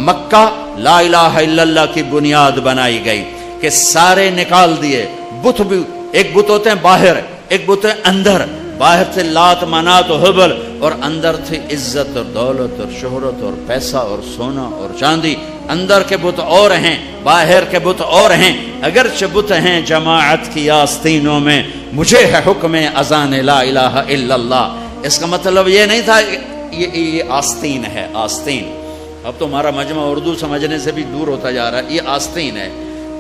مکہ لا الہ الا اللہ کی بنیاد بنائی گئی کہ سارے نکال دیے بت بھی. ایک بت ہوتے ہیں باہر، ایک بت ہے اندر. باہر تھے لات منات و حبل، اور اندر تھی عزت اور دولت اور شہرت اور پیسہ اور سونا اور چاندی. اندر کے بت اور ہیں، باہر کے بت اور ہیں. اگرچہ بت ہیں جماعت کی آستینوں میں، مجھے ہے حکم اذان لا الہ الا اللہ. اس کا مطلب یہ نہیں تھا یہ آستین ہے. آستین اب تو ہمارا مجمع اردو سمجھنے سے بھی دور ہوتا جا رہا ہے. یہ آستین ہے.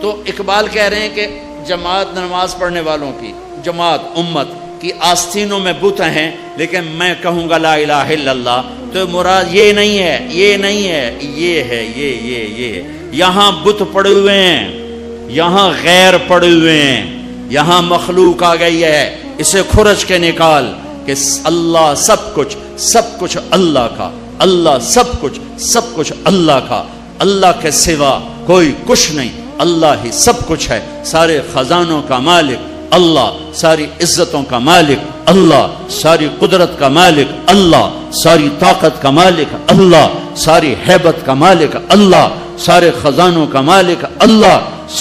تو اقبال کہہ رہے ہیں کہ جماعت نماز پڑھنے والوں کی، جماعت امت کی آستینوں میں بت ہیں، لیکن میں کہوں گا لا الہ الا اللہ تو مراد یہ نہیں ہے، یہ نہیں ہے، یہ ہے، یہ یہاں بت پڑے ہوئے ہیں، یہاں غیر پڑے ہوئے ہیں، یہاں مخلوق آ گئی ہے. اسے کھرچ کے نکال کہ اللہ سب کچھ اللہ کا، اللہ سب کچھ اللہ کا، اللہ کے سوا کوئی کچھ نہیں، اللہ ہی سب کچھ ہے. سارے خزانوں کا مالک اللہ، ساری عزتوں کا مالک اللہ، ساری قدرت کا مالک اللہ، ساری طاقت کا مالک اللہ، ساری ہیبت کا مالک اللہ، سارے خزانوں کا مالک اللہ،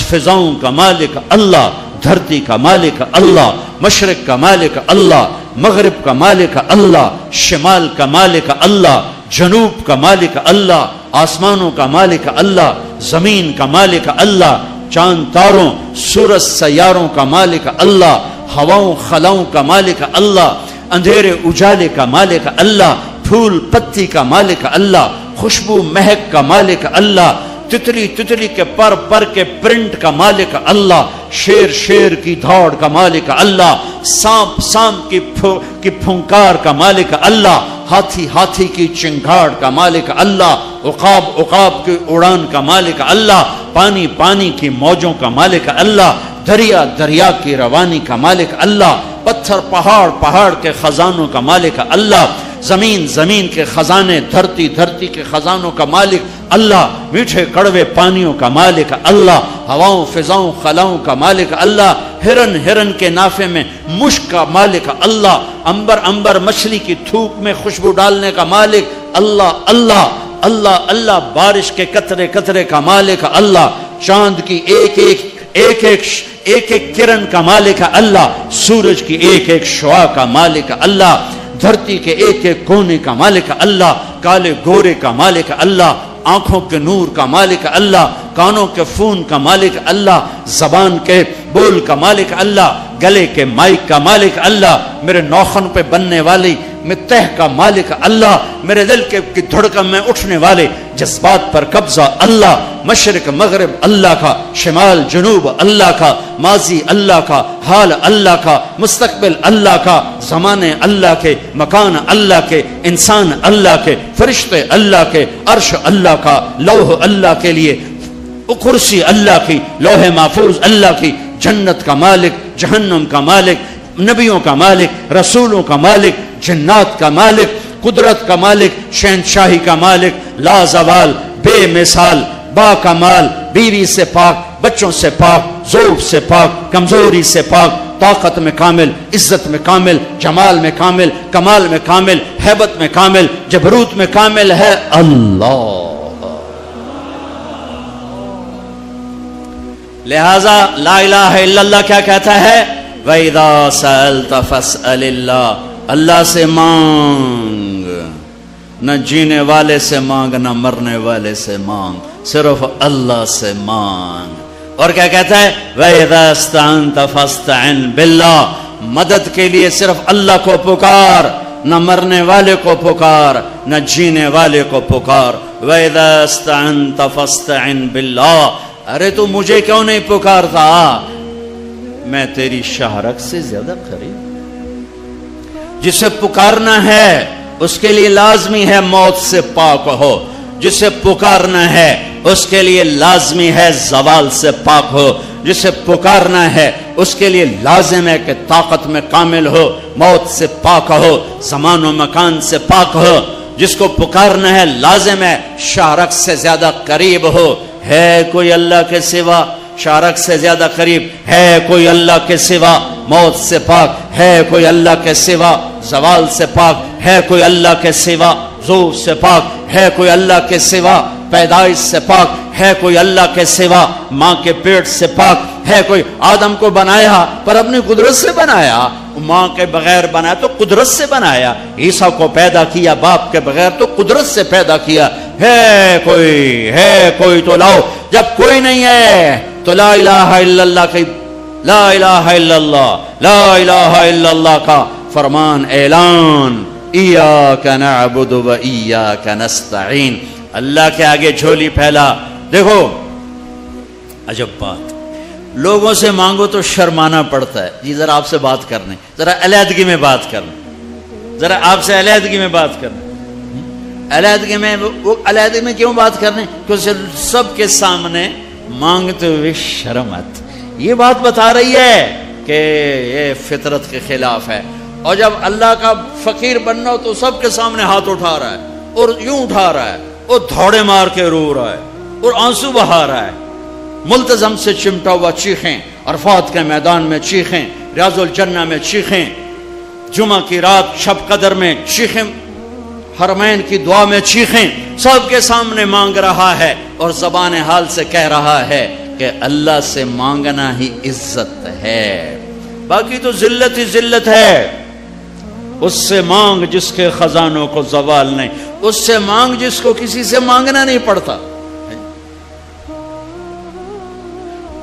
فضاؤں کا مالک اللہ، دھرتی کا مالک اللہ، مشرق کا مالک اللہ، مغرب کا مالک اللہ، شمال کا مالک اللہ، جنوب کا مالک اللہ، آسمانوں کا مالک اللہ، زمین کا مالک اللہ، چاند تاروں سورج سیاروں کا مالک اللہ، ہواؤں خلاؤں کا مالک اللہ، اندھیرے اجالے کا مالک اللہ، پھول پتی کا مالک اللہ، خوشبو مہک کا مالک اللہ، تتلی کے پر کے پرنٹ کا مالک اللہ، شیر کی دھاڑ کا مالک اللہ، سانپ کی پھنکار کا مالک اللہ، ہاتھی کی چنگھاڑ کا مالک اللہ، عقاب کی اڑان کا مالک اللہ، پانی کی موجوں کا مالک اللہ، دریا کی روانی کا مالک اللہ، پتھر پہاڑ کے خزانوں کا مالک اللہ، زمین کے خزانے، دھرتی کے خزانوں کا مالک اللہ، میٹھے کڑوے پانیوں کا مالک اللہ، ہواؤں فضاؤں خلاؤں کا مالک اللہ، ہرن کے نافے میں مشک کا مالک اللہ، انبر مچھلی کی تھوک میں خوشبو ڈالنے کا مالک اللہ، بارش کے قطرے کا مالک اللہ، چاند کی ایک کرن کا مالک اللہ، سورج کی ایک شعاع کا مالک اللہ، دھرتی کے ایک کونے کا مالک اللہ، کالے گورے کا مالک اللہ، آنکھوں کے نور کا مالک اللہ، کانوں کے فون کا مالک اللہ، زبان کے بول کا مالک اللہ، گلے کے مائک کا مالک اللہ، میرے ناخن پہ بننے والی میں تہ کا مالک اللہ، میرے دل کی دھڑکن میں اٹھنے والے جذبات پر قبضہ اللہ، مشرق مغرب اللہ کا، شمال جنوب اللہ کا، ماضی اللہ کا، حال اللہ کا، مستقبل اللہ کا، زمانے اللہ کے، مکان اللہ کے، انسان اللہ کے، فرشتے اللہ کے، عرش اللہ کا، لوح اللہ کے لیے، کرسی اللہ کی، لوح محفوظ اللہ کی، جنت کا مالک، جہنم کا مالک، نبیوں کا مالک، رسولوں کا مالک، جنات کا مالک، قدرت کا مالک، شہنشاہی کا مالک، لا زوال، بے مثال، با کمال، بیوی سے پاک، بچوں سے پاک، ذوق سے پاک، کمزوری سے پاک، طاقت میں کامل، عزت میں کامل، جمال میں کامل، کمال میں کامل، ہیبت میں کامل، جبروت میں کامل ہے اللہ۔ لہذا لا الہ الا اللہ کیا کہتا ہے؟ وَإِذَا سَأَلْتَ فَاسْأَلِ اللَّهِ، اللہ سے مانگ، نہ جینے والے سے مانگ نہ مرنے والے سے مانگ، صرف اللہ سے مانگ۔ اور کیا کہتا ہے؟ وَإِذَا اسْتَعَنْتَ فَاسْتَعِنْ بِاللَّهِ، مدد کے لیے صرف اللہ کو پکار، نہ مرنے والے کو پکار نہ جینے والے کو پکار۔ وَإِذَا اسْتَعَنْتَ فَاسْتَعِنْ بِاللَّهِ، ارے تو مجھے کیوں نہیں پکارتا؟ میں تیری شہرک سے زیادہ قریب۔ جسے پکارنا ہے اس کے لیے لازمی ہے موت سے پاک ہو، جسے پکارنا ہے اس کے لیے لازمی ہے زوال سے پاک ہو، جسے پکارنا ہے اس کے لیے لازم ہے کہ طاقت میں کامل ہو، موت سے پاک ہو، زمان و مکان سے پاک ہو۔ جس کو پکارنا ہے لازم ہے شہرک سے زیادہ قریب ہو۔ ہے کوئی اللہ کے سوا شارک سے زیادہ قریب؟ ہے کوئی اللہ کے سوا موت سے پاک؟ ہے کوئی اللہ کے سوا زوال سے پاک؟ ہے کوئی اللہ کے سوا ذوق سے پاک؟ ہے کوئی اللہ کے سوا پیدائش سے پاک؟ ہے کوئی اللہ کے سوا ماں کے پیٹ سے پاک؟ ہے کوئی؟ آدم کو بنایا پر اپنی قدرت سے بنایا، ماں کے بغیر بنایا تو قدرت سے بنایا، عیسیٰ کو پیدا کیا باپ کے بغیر تو قدرت سے پیدا کیا۔ ہے کوئی تو لاؤ، جب کوئی نہیں ہے تو لا الہ الا اللہ کی، لا الہ الا اللہ، لا الہ الا اللہ کا فرمان اعلان، ایاک نعبد و ایاک نستعین، اللہ کے آگے جھولی پھیلا۔ دیکھو عجب بات، لوگوں سے مانگو تو شرمانا پڑتا ہے، جی ذرا آپ سے بات کرنے، ذرا علیحدگی میں بات کرنے، ذرا آپ سے علیحدگی میں بات کرنے۔ علیحدگی میں وہ علیحدگی میں کیوں بات کرنے؟ کیونکہ سب کے سامنے مانگتے ہوئے شرم آتی۔ یہ بات بتا رہی ہے کہ یہ فطرت کے خلاف ہے، اور جب اللہ کا فقیر بننا ہو تو سب کے سامنے ہاتھ اٹھا رہا ہے، اور یوں اٹھا رہا ہے، اور دھوڑے مار کے رو رہا ہے، اور آنسو بہا رہا ہے، ملتزم سے چمٹا ہوا چیخیں، عرفات کے میدان میں چیخیں، ریاض الجنہ میں چیخیں، جمعہ کی رات شب قدر میں چیخیں، حرمین کی دعا میں چیخیں، سب کے سامنے مانگ رہا ہے، اور زبان حال سے کہہ رہا ہے کہ اللہ سے مانگنا ہی عزت ہے، باقی تو ذلت ہی ذلت ہے۔ اس سے مانگ جس کے خزانوں کو زوال نہیں، اس سے مانگ جس کو کسی سے مانگنا نہیں پڑتا،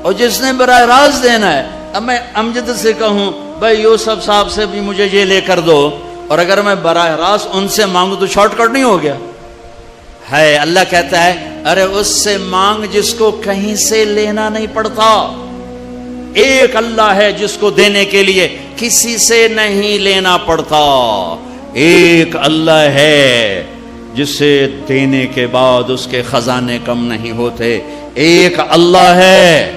اور جس نے براہ راست دینا ہے۔ اب میں امجد سے کہوں بھائی یوسف صاحب سے بھی مجھے یہ لے کر دو، اور اگر میں براہ راست ان سے مانگوں تو شارٹ کٹ نہیں ہو گیا؟ ہے اللہ کہتا ہے ارے اس سے مانگ جس کو کہیں سے لینا نہیں پڑتا۔ ایک اللہ ہے جس کو دینے کے لیے کسی سے نہیں لینا پڑتا، ایک اللہ ہے جسے دینے کے بعد اس کے خزانے کم نہیں ہوتے، ایک اللہ ہے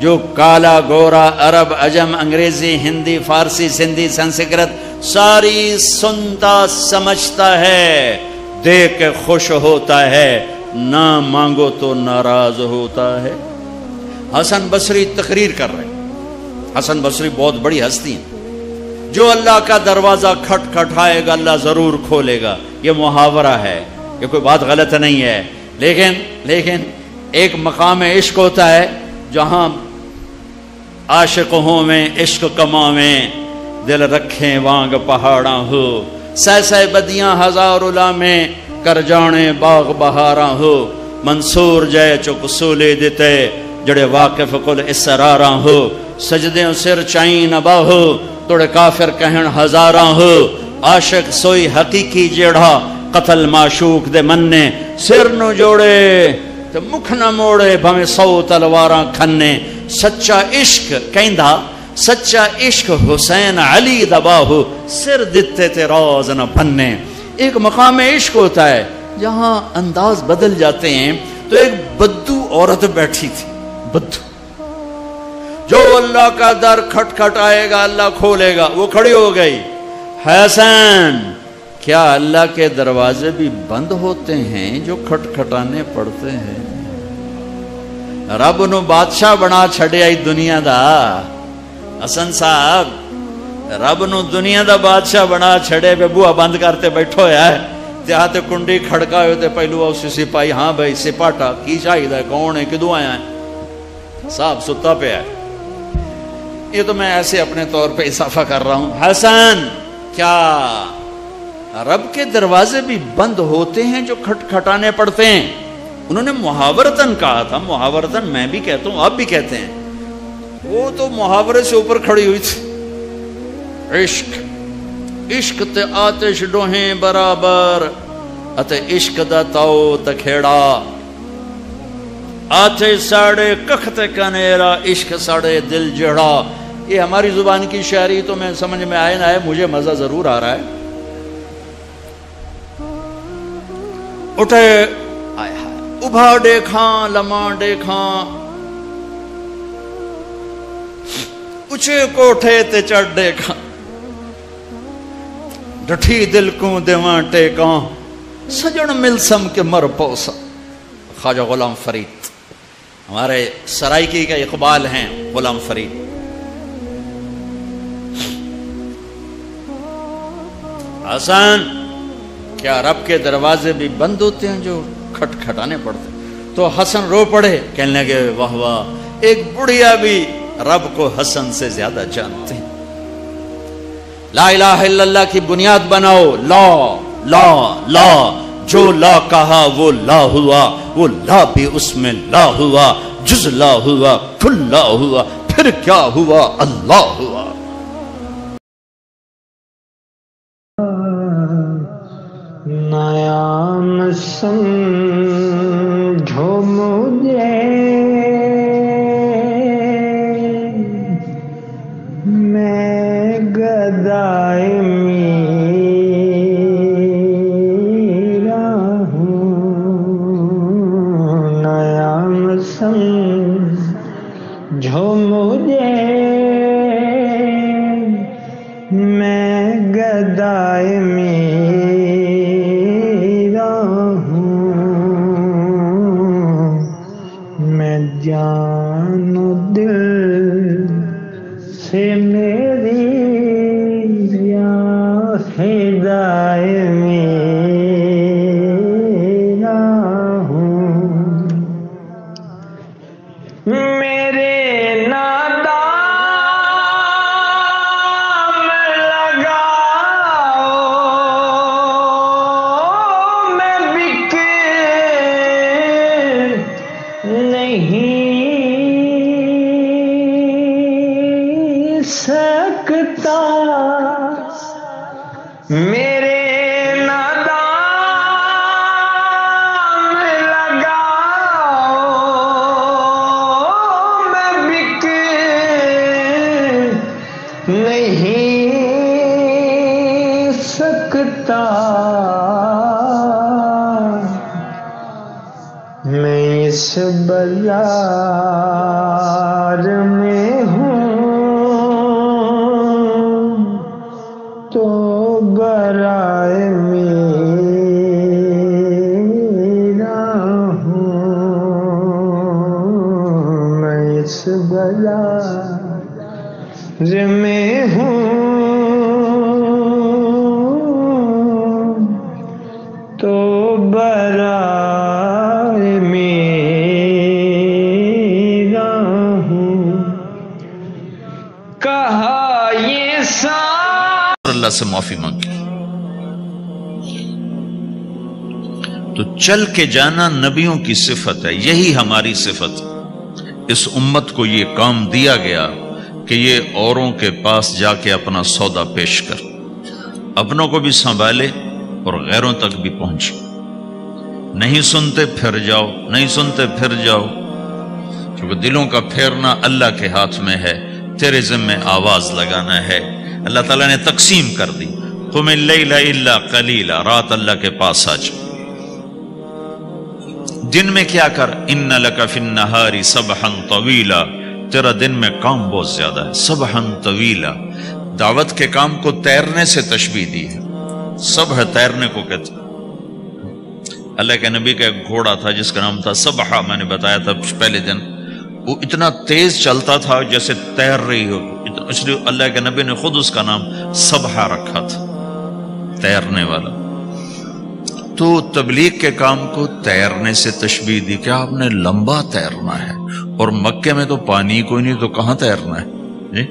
جو کالا گورا عرب عجم انگریزی ہندی فارسی سندھی سنسکرت ساری سنتا سمجھتا ہے، دیکھ کے خوش ہوتا ہے، نہ مانگو تو ناراض ہوتا ہے۔ حسن بصری تقریر کر رہے ہیں، حسن بصری بہت بڑی ہستی ہیں، جو اللہ کا دروازہ کھٹ کھٹائے گا اللہ ضرور کھولے گا، یہ محاورہ ہے، یہ کوئی بات غلط نہیں ہے، لیکن ایک مقام عشق ہوتا ہے جہاں عاشق ہوں میں عشق کما میں دل رکھیں وانگ پہاڑاں ہو، سہ بدیاں ہزار میں کر جانے باغ بہاراں ہو، منصور جے چک سولے دیتے جڑے واقف کل اسراراں ہو، سجدیں سر چائیں نبا ہو توڑے کافر کہن ہزاراں ہو، عاشق سوئی حقیقی جیڑا قتل معشوق دے مننے سر نو جوڑے تے مکھ نہ موڑے بھویں 100 تلواراں کھنے سچا عشق کہندا سچا عشق حسین علی دا باہو سر دتے تے راز نہ بننے. ایک مقام عشق ہوتا ہے جہاں انداز بدل جاتے ہیں. تو ایک بدو عورت بیٹھی تھی, بدو, جو اللہ کا در کھٹ کھٹ آئے گا اللہ کھولے گا, وہ کھڑی ہو گئی. حسین کیا اللہ کے دروازے بھی بند ہوتے ہیں جو کھٹکھٹانے پڑتے ہیں؟ رب نو بادشاہ بنا چھڑے آئی دنیا دا. حسن صاحب رب نو دنیا دا بادشاہ بنا چھڑے بے بوہ بند کرتے بیٹھو ہے تے کنڈی کھڑکا ہوتے پہلو اسی سپاہی, ہاں بھائی سپاٹا کی چاہیے ہے, کون ہے, کدوں آیا ہے؟ صاحب ستا پہ ہے. یہ تو میں ایسے اپنے طور پہ اضافہ کر رہا ہوں. حسن کیا رب کے دروازے بھی بند ہوتے ہیں جو کھٹکھٹانے پڑتے ہیں؟ انہوں نے محاورتن کہا تھا, محاورتن میں بھی کہتا ہوں آپ بھی کہتے ہیں, وہ تو محاورے سے اوپر کھڑی ہوئی تھی. عشق عشق تے آتش ڈوہیں برابر اتے عشق دا تاؤ تکھیڑا, آتش ساڑے ککھ تے کنیرا عشق ساڑے دل جڑا. یہ ہماری زبان کی شاعری تو میں سمجھ میں آئے نہ آئے, مجھے مزہ ضرور آ رہا ہے. اٹھے ابھا دیکھاں لمحہ دیکھاں, اچھے کوٹھے تے چڑھ دیکھاں, ڈٹھی دل کو دیواں ٹیکاں, سجن ملسم کے مر پوسا. خواجہ غلام فرید ہمارے سرائکی کا اقبال ہیں, غلام فرید. حسن کیا رب کے دروازے بھی بند ہوتے ہیں جو کھٹکھٹانے پڑتے ہیں؟ تو حسن رو پڑے, کہنے لگے واہ واہ, ایک بڑھیا بھی رب کو حسن سے زیادہ جانتے ہیں. لا الہ الا اللہ کی بنیاد بناؤ. لا لا لا, جو لا کہا وہ لا ہوا, وہ لا بھی اس میں لا ہوا, جز لا ہوا کل لا ہوا, پھر کیا ہوا اللہ ہوا. نیا سمجھو مجھے میں گدائے میرا ہوں. نیا سمجھو مجھے میں گدائے جان و دل سے میری یا فدائے میرا ہوں. میرے نادام لگاؤ, میں بک نہیں سکتا. میرے نادام لگاؤ, میں بک نہیں سکتا. میں اس بازار میں ہوں تو برائے میرا ہوں. میں اس بازار میں ہوں تو برائے میرا ہوں. کہا یہ اللہ سے معافی مانگی. تو چل کے جانا نبیوں کی صفت ہے, یہی ہماری صفت. اس امت کو یہ کام دیا گیا کہ یہ اوروں کے پاس جا کے اپنا سودا پیش کر. اپنوں کو بھی سنبھالے اور غیروں تک بھی پہنچے. نہیں سنتے پھر جاؤ، نہیں سنتے پھر جاؤ، کیونکہ دلوں کا پھیرنا اللہ کے ہاتھ میں ہے. تیرے ذمہ آواز لگانا ہے. اللہ تعالیٰ نے تقسیم کر دی. قم اللیل الا قلیلا، رات اللہ کے پاس آ جا. دن میں کیا کر، ان لک فی النہار سبحا طویلا، تیرا دن میں کام بہت زیادہ ہے. سبحا طویلا، دعوت کے کام کو تیرنے سے تشبیہ دی ہے. سبح تیرنے کو کہتے. اللہ کے نبی کا ایک گھوڑا تھا جس کا نام تھا سبحہ، میں نے بتایا تھا پہلے دن. وہ اتنا تیز چلتا تھا جیسے تیر رہی ہو، اس لیے اللہ کے نبی نے خود اس کا نام سبحہ رکھا تھا، تیرنے والا. تو تبلیغ کے کام کو تیرنے سے تشبیہ دی کہ آپ نے لمبا تیرنا ہے. اور مکے میں تو پانی کوئی نہیں، تو کہاں تیرنا ہے جی؟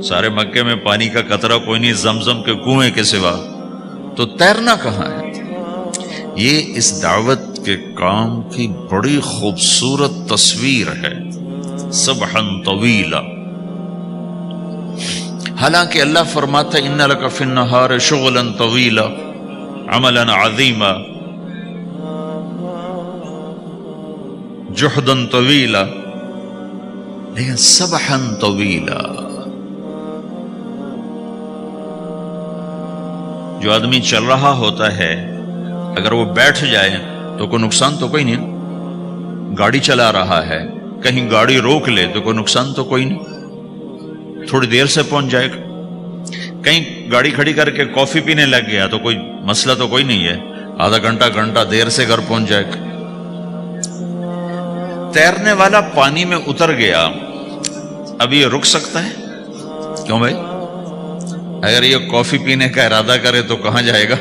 سارے مکے میں پانی کا قطرہ کوئی نہیں زمزم کے کنویں کے سوا، تو تیرنا کہاں ہے؟ یہ اس دعوت کے کام کی بڑی خوبصورت تصویر ہے. سبحا طویلا. حالانکہ اللہ فرماتا ہے ان لک فی النہار شغلا طویلا عملا عظیما جہدا طویلا، لیکن سبحا طویلا. جو آدمی چل رہا ہوتا ہے اگر وہ بیٹھ جائے تو کوئی نقصان تو کوئی نہیں. گاڑی چلا رہا ہے، کہیں گاڑی روک لے تو کوئی نقصان تو کوئی نہیں، تھوڑی دیر سے پہنچ جائے گا. کہیں گاڑی کھڑی کر کے کافی پینے لگ گیا تو کوئی مسئلہ تو کوئی نہیں ہے، آدھا گھنٹہ دیر سے گھر پہنچ جائے گا. تیرنے والا پانی میں اتر گیا، اب یہ رک سکتا ہے؟ کیوں بھائی؟ اگر یہ کافی پینے کا ارادہ کرے تو کہاں جائے گا؟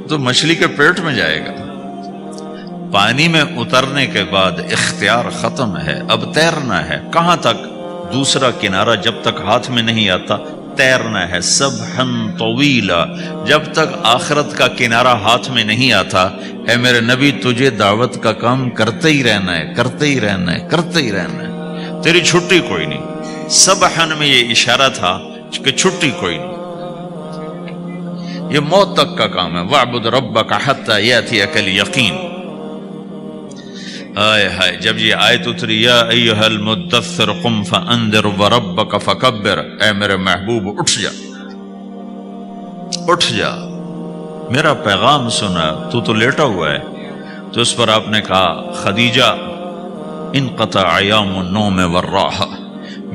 تو مچھلی کے پیٹ میں جائے گا. پانی میں اترنے کے بعد اختیار ختم ہے، اب تیرنا ہے. کہاں تک؟ دوسرا کنارہ جب تک ہاتھ میں نہیں آتا تیرنا ہے. سبحا طویلا، جب تک آخرت کا کنارہ ہاتھ میں نہیں آتا. اے میرے نبی تجھے دعوت کا کام کرتے ہی رہنا ہے، کرتے ہی رہنا ہے، کرتے ہی رہنا ہے، تیری چھٹی کوئی نہیں. سبحا میں یہ اشارہ تھا کہ چھٹی کوئی نہیں، یہ موت تک کا کام ہے. وَاعْبُدْ رَبَّكَ حَتَّى يَأْتِيَكَ الْيَقِينُ. آئے ہائے جب یہ آیت اتری یا ایھا المدثر قم فانذر وربک فکبر، اے میرے محبوب اٹھ جا، اٹھ جا، میرا پیغام سنا. تو لیٹا ہوا ہے. تو اس پر آپ نے کہا خدیجہ انقطع ایام النوم والراحہ،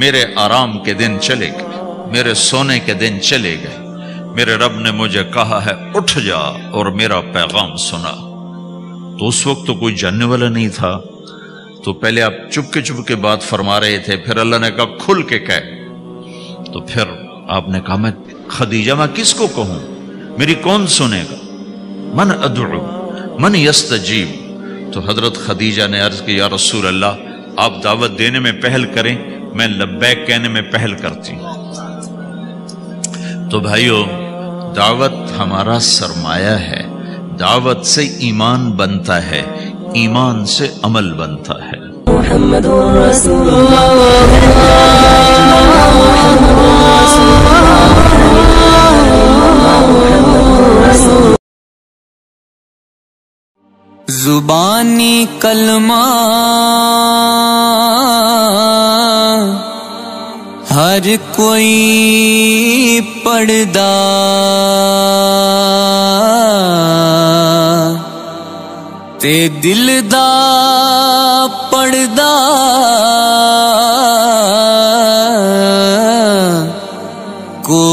میرے آرام کے دن چلے گئے، میرے سونے کے دن چلے گئے. میرے رب نے مجھے کہا ہے اٹھ جا اور میرا پیغام سنا. تو اس وقت تو کوئی جاننے والا نہیں تھا، تو پہلے آپ چپ کے بات فرما رہے تھے، پھر اللہ نے کہا کھل کے کہہ. تو پھر آپ نے کہا میں خدیجہ میں کس کو کہوں، میری کون سنے گا؟ من ادعو من یستجیب. تو حضرت خدیجہ نے عرض کی یا رسول اللہ آپ دعوت دینے میں پہل کریں، میں لبیک کہنے میں پہل کرتی ہوں. تو بھائیو دعوت ہمارا سرمایہ ہے. دعوت سے ایمان بنتا ہے، ایمان سے عمل بنتا ہے. محمد رسول اللہ. زبانی کلمہ ہر کوئی پڑھدا، تے دل دا پڑھدا کو